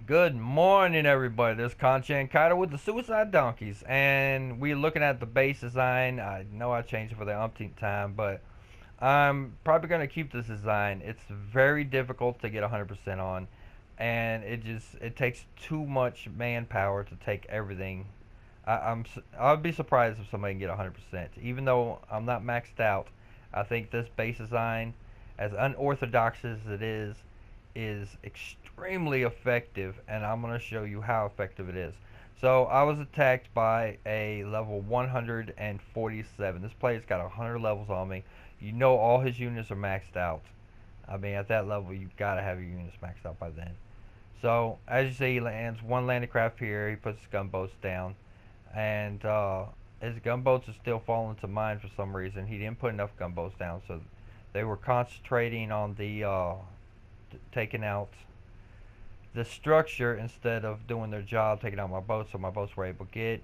Good morning, everybody. This is Conchant Kaido with the Suicide Donkeys, and we're looking at the base design. I know I changed it for the umpteenth time, but I'm probably going to keep this design. It's very difficult to get 100% on, and it takes too much manpower to take everything. I'd be surprised if somebody can get 100%. Even though I'm not maxed out, I think this base design, as unorthodox as it is extremely effective, and I'm going to show you how effective it is. So I was attacked by a level 147. This player's got 100 levels on me. You know all his units are maxed out. I mean, at that level, you've got to have your units maxed out by then. So as you see, he lands one landing craft here. He puts his gunboats down, and his gunboats are still falling to mine for some reason. He didn't put enough gunboats down, so they were concentrating on the taking out the structure instead of doing their job, taking out my boats, so my boats were able to get.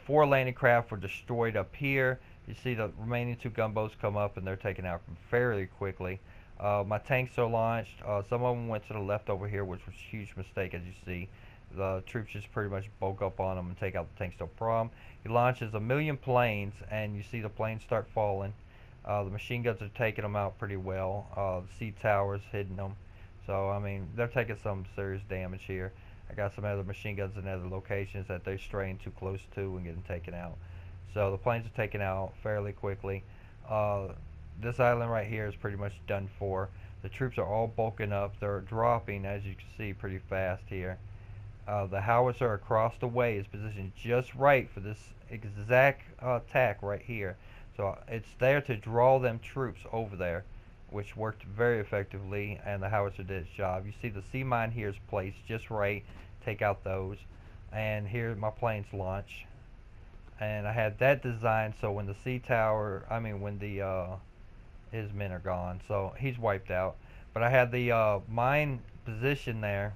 Four landing craft were destroyed up here. You see the remaining two gunboats come up and they're taken out fairly quickly. My tanks are launched. Some of them went to the left over here, which was a huge mistake, as you see. The troops just pretty much bulk up on them and take out the tanks, no problem. He launches a million planes, and you see the planes start falling. The machine guns are taking them out pretty well. The sea towers hitting them. So, I mean, they're taking some serious damage here. I got some other machine guns in other locations that they're straying too close to and getting taken out. So the planes are taken out fairly quickly. This island right here is pretty much done for. The troops are all bulking up. They're dropping, as you can see, pretty fast here. The howitzer across the way is positioned just right for this exact attack right here. So it's there to draw them troops over there, which worked very effectively, and the howitzer did its job. You see the sea mine here is placed just right. Take out those, and here my planes launch. And I had that designed so when the sea tower, when the his men are gone, so he's wiped out. But I had the mine position there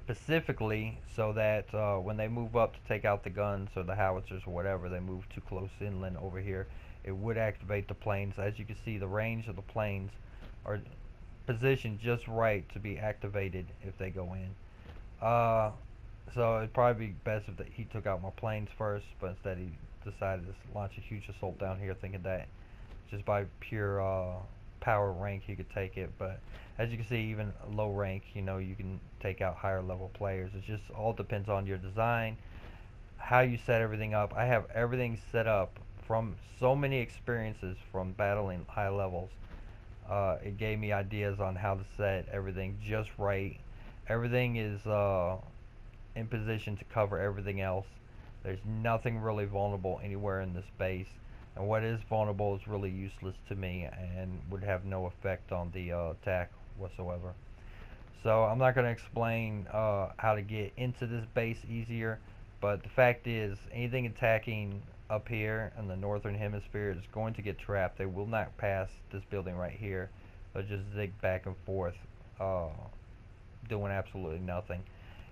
specifically so that when they move up to take out the guns or the howitzers or whatever, they move too close inland over here, it would activate the planes. As you can see, the range of the planes are positioned just right to be activated if they go in. So it'd probably be best if he took out my planes first, but instead he decided to launch a huge assault down here, thinking that just by pure power rank he could take it. But as you can see, even low rank, you can take out higher level players. It just all depends on your design, how you set everything up. I have everything set up from so many experiences from battling high levels. It gave me ideas on how to set everything just right. Everything is in position to cover everything else. There's nothing really vulnerable anywhere in this base, and what is vulnerable is really useless to me and would have no effect on the attack whatsoever. So I'm not going to explain how to get into this base easier, but the fact is anything attacking up here in the northern hemisphere is going to get trapped. They will not pass this building right here. They'll just zig back and forth, doing absolutely nothing.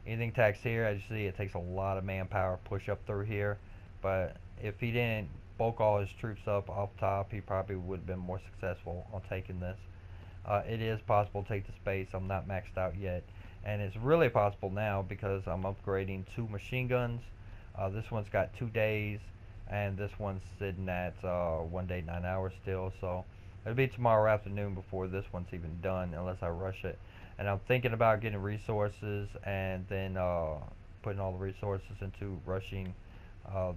Anything attacks here, as you see, it takes a lot of manpower to push up through here, but if he didn't bulk all his troops up off top, he probably would have been more successful on taking this. It is possible to take the space. I'm not maxed out yet, and it's really possible now because I'm upgrading 2 machine guns. This one's got 2 days, and this one's sitting at 1 day 9 hours still, so it'll be tomorrow afternoon before this one's even done unless I rush it. And I'm thinking about getting resources and then putting all the resources into rushing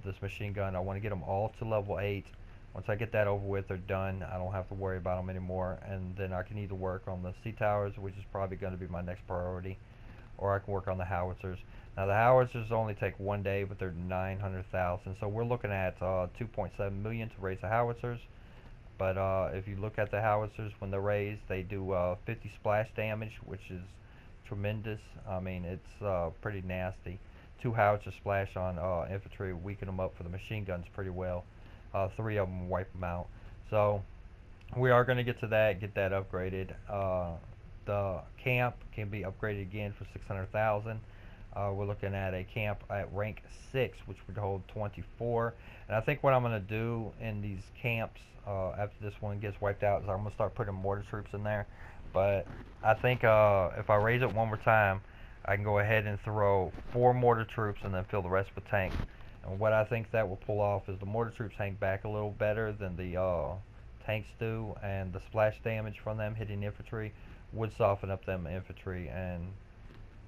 this machine gun. I want to get them all to level 8. Once I get that over with, they're done. I don't have to worry about them anymore, and then I can either work on the sea towers, which is probably going to be my next priority, or I can work on the howitzers. Now the howitzers only take 1 day, but they're 900,000, so we're looking at 2.7 million to raise the howitzers. But if you look at the howitzers when they're raised, they do 50 splash damage, which is tremendous. I mean, it's pretty nasty. 2 howitzers splash on infantry, weaken them up for the machine guns pretty well. 3 of them wipe them out. So we are going to get to that, get that upgraded. The camp can be upgraded again for 600,000. We're looking at a camp at rank 6, which would hold 24. And I think what I'm going to do in these camps after this one gets wiped out is I'm going to start putting mortar troops in there. But I think if I raise it one more time, I can go ahead and throw 4 mortar troops and then fill the rest with tanks. And what I think that will pull off is the mortar troops hang back a little better than the tanks do, and the splash damage from them hitting infantry would soften up them infantry. And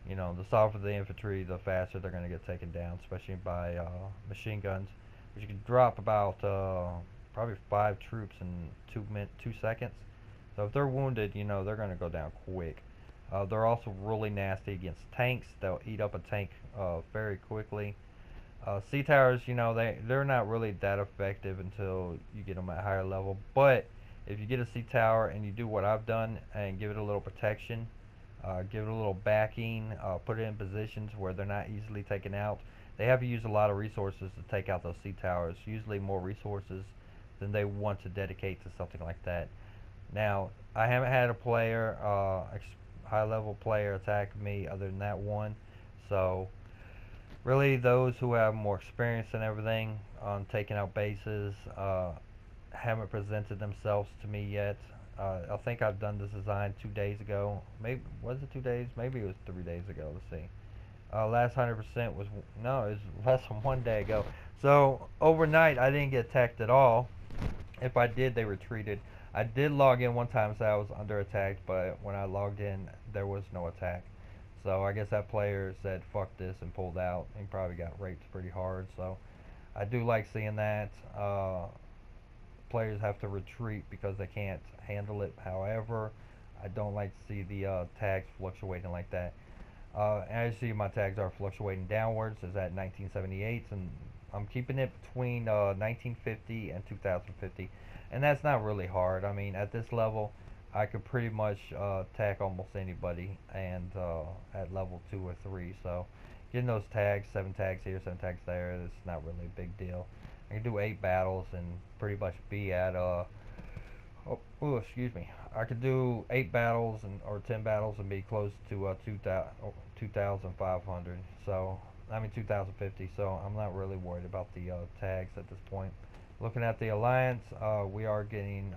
you know, the softer the infantry, the faster they're going to get taken down, especially by machine guns, which you can drop about probably 5 troops in 2 seconds. So if they're wounded, you know, they're going to go down quick. They're also really nasty against tanks. They'll eat up a tank very quickly. Sea towers, you know, they're not really that effective until you get them at higher level. But if you get a sea tower and you do what I've done and give it a little protection, give it a little backing, put it in positions where they're not easily taken out. They have to use a lot of resources to take out those sea towers, usually more resources than they want to dedicate to something like that. Now, I haven't had a player, high level player attack me other than that one, so really those who have more experience and everything on taking out bases haven't presented themselves to me yet. I think I've done this design 2 days ago. Maybe was it 2 days? Maybe it was 3 days ago. Let's see. Last 100% was no, it was less than 1 day ago. So overnight, I didn't get attacked at all. If I did, they retreated. I did log in one time, so I was under attack, but when I logged in, there was no attack. So I guess that player said fuck this and pulled out. He probably got raped pretty hard. So I do like seeing that. Players have to retreat because they can't handle it. However, I don't like to see the tags fluctuating like that. As you see, my tags are fluctuating downwards. It's at 1978, and I'm keeping it between 1950 and 2050, and that's not really hard. I mean, at this level, I could pretty much tag almost anybody, and at level 2 or 3. So, getting those tags, 7 tags here, 7 tags there, it's not really a big deal. I can do 8 battles and pretty much be at excuse me. I could do 8 battles or 10 battles and be close to 2,500. So I mean 2,050. So I'm not really worried about the tags at this point. Looking at the alliance, we are getting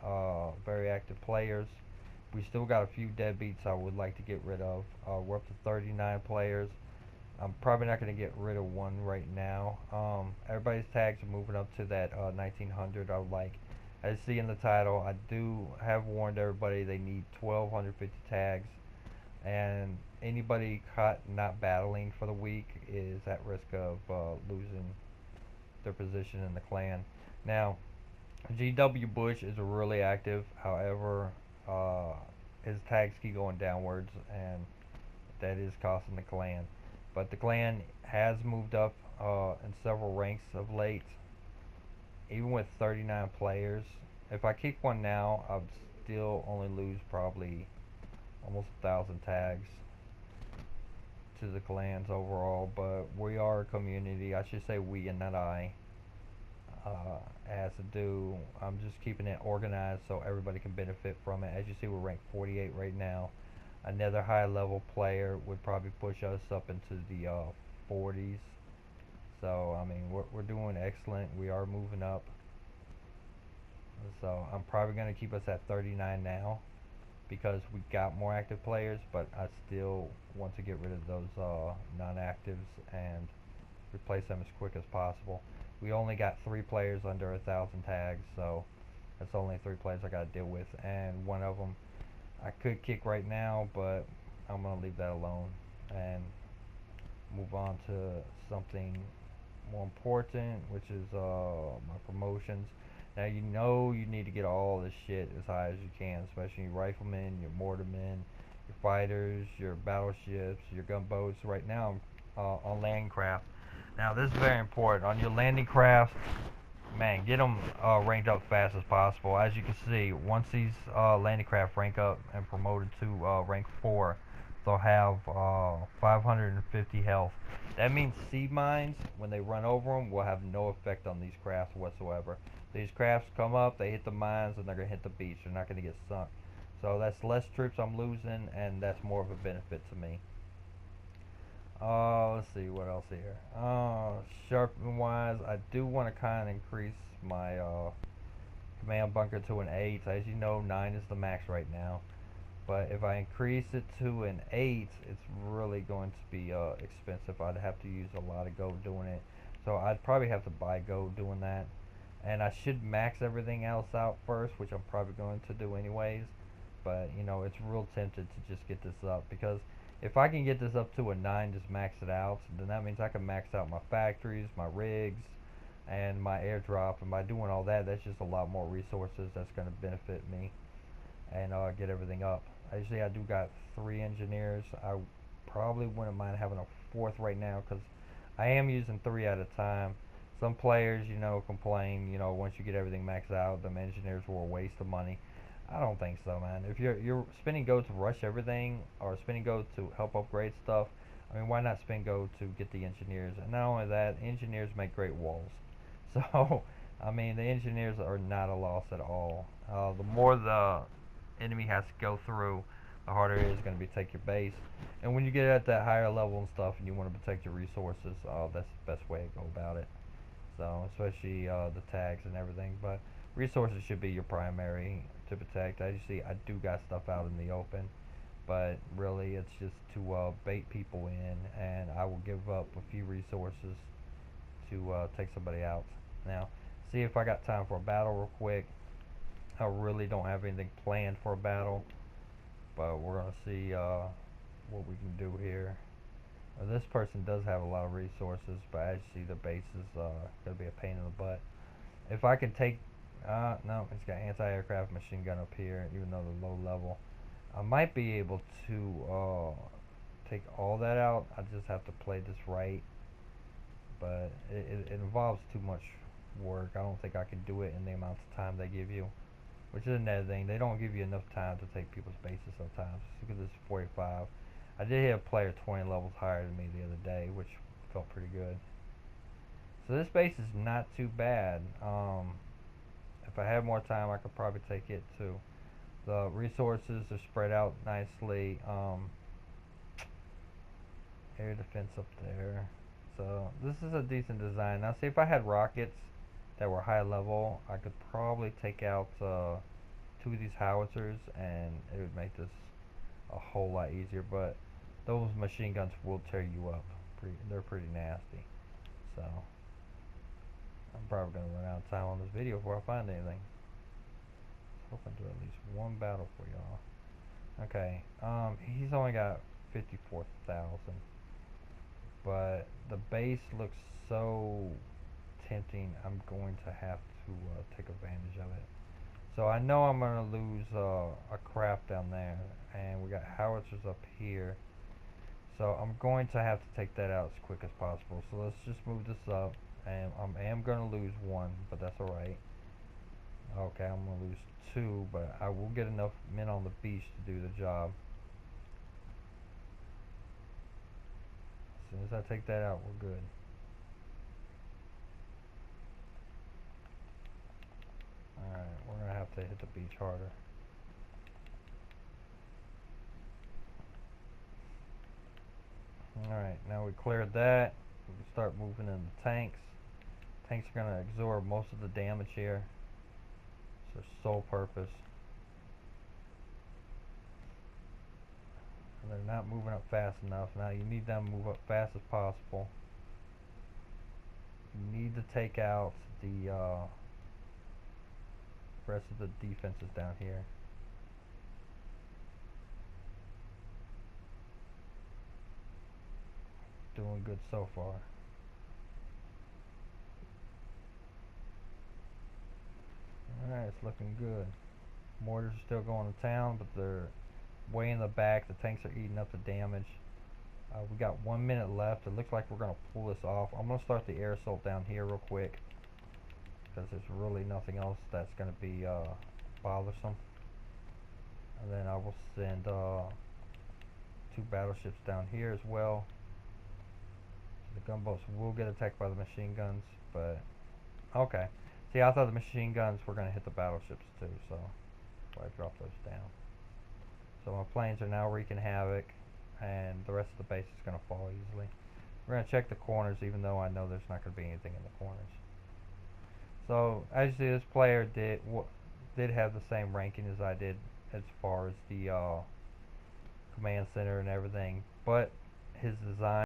very active players. We still got a few deadbeats I would like to get rid of. We're up to 39 players. I'm probably not going to get rid of one right now. Everybody's tags are moving up to that 1900. I would like, as you see in the title, I do have warned everybody they need 1,250 tags, and anybody caught not battling for the week is at risk of losing their position in the clan. Now, GW Bush is really active. However, his tags keep going downwards, and that is costing the clan. But the clan has moved up in several ranks of late, even with 39 players. If I keep one now, I'd still only lose probably almost 1,000 tags to the clans overall. But we are a community. I should say we and not I. As to do, I'm just keeping it organized so everybody can benefit from it. As you see, we're ranked 48 right now. Another high level player would probably push us up into the 40s. So I mean, we're doing excellent. We are moving up. So I'm probably going to keep us at 39 now because we got more active players, but I still want to get rid of those non-actives and replace them as quick as possible. We only got 3 players under 1,000 tags, so that's only 3 players I got to deal with, and one of them I could kick right now, but I'm going to leave that alone and move on to something more important, which is my promotions. Now, you know you need to get all this shit as high as you can, especially your riflemen, your mortarmen, your fighters, your battleships, your gunboats. Right now I'm on landing craft. Now, this is very important. On your landing craft, man, get them ranked up fast as possible. As you can see, once these landing craft rank up and promoted to rank 4, they'll have 550 health. That means seed mines, when they run over them, will have no effect on these crafts whatsoever. These crafts come up, they hit the mines, and they're going to hit the beach. They're not going to get sunk. So that's less troops I'm losing, and that's more of a benefit to me. Let's see what else here. Sharpening wise, I do want to kind of increase my command bunker to an 8. As you know, 9 is the max right now. But if I increase it to an 8, it's really going to be expensive. I'd have to use a lot of gold doing it. So I'd probably have to buy gold doing that. And I should max everything else out first, which I'm probably going to do anyways. But, you know, it's real tempted to just get this up, because if I can get this up to a 9, just max it out, then that means I can max out my factories, my rigs, and my airdrop. And by doing all that, that's just a lot more resources that's going to benefit me and get everything up. Actually, I do got 3 engineers. I probably wouldn't mind having a 4th right now, because I am using 3 at a time. Some players, you know, complain, you know, once you get everything maxed out, them engineers were a waste of money. I don't think so, man. If you're spending gold to rush everything, or spending gold to help upgrade stuff, I mean, why not spend gold to get the engineers? And not only that, engineers make great walls. So, I mean, the engineers are not a loss at all. The more the enemy has to go through, the harder it is going to be to take your base. And when you get at that higher level and stuff, and you want to protect your resources, that's the best way to go about it. So, especially the tags and everything. But resources should be your primary to protect. As you see, I do got stuff out in the open, but really it's just to bait people in, and I will give up a few resources to take somebody out. Now, see if I got time for a battle real quick. I really don't have anything planned for a battle, but we're gonna see what we can do here. This person does have a lot of resources, but as you see, the base is gonna be a pain in the butt. If I can take, no, it's got anti-aircraft machine gun up here, even though they're low level. I might be able to take all that out. I just have to play this right, but it involves too much work. I don't think I can do it in the amount of time they give you, which is another thing. They don't give you enough time to take people's bases sometimes. Look at this 45. I did hit a player 20 levels higher than me the other day, which felt pretty good. So this base is not too bad. If I had more time, I could probably take it too. The resources are spread out nicely. Air defense up there. So this is a decent design. Now see, if I had rockets that were high level, I could probably take out 2 of these howitzers, and it would make this a whole lot easier. But those machine guns will tear you up. They're pretty nasty. So I'm probably gonna run out of time on this video before I find anything. Hoping to at least one battle for y'all. Okay, he's only got 54,000, but the base looks so tempting. I'm going to have to take advantage of it. So I know I'm gonna lose a craft down there, and we got howitzers up here. So I'm going to have to take that out as quick as possible. So let's just move this up, and I am gonna lose 1, but that's alright. Okay, I'm gonna lose 2, but I will get enough men on the beach to do the job. As soon as I take that out, we're good. Alright, we're gonna have to hit the beach harder. Alright, now we cleared that. We can start moving in the tanks. Tanks are gonna absorb most of the damage here. It's their sole purpose. And they're not moving up fast enough. Now you need them to move up fast as possible. You need to take out the rest of the defenses down here. Doing good so far. Alright, it's looking good. Mortars are still going to town, but they're way in the back. The tanks are eating up the damage. We got 1 minute left. It looks like we're going to pull this off. I'm going to start the air assault down here real quick, because there's really nothing else that's going to be bothersome. And then I will send 2 battleships down here as well. The gunboats will get attacked by the machine guns, but okay. See, I thought the machine guns were going to hit the battleships too, so I dropped those down. So my planes are now wreaking havoc, and the rest of the base is going to fall easily. We're going to check the corners, even though I know there's not going to be anything in the corners. So as you see, this player did have the same ranking as I did as far as the command center and everything, but his design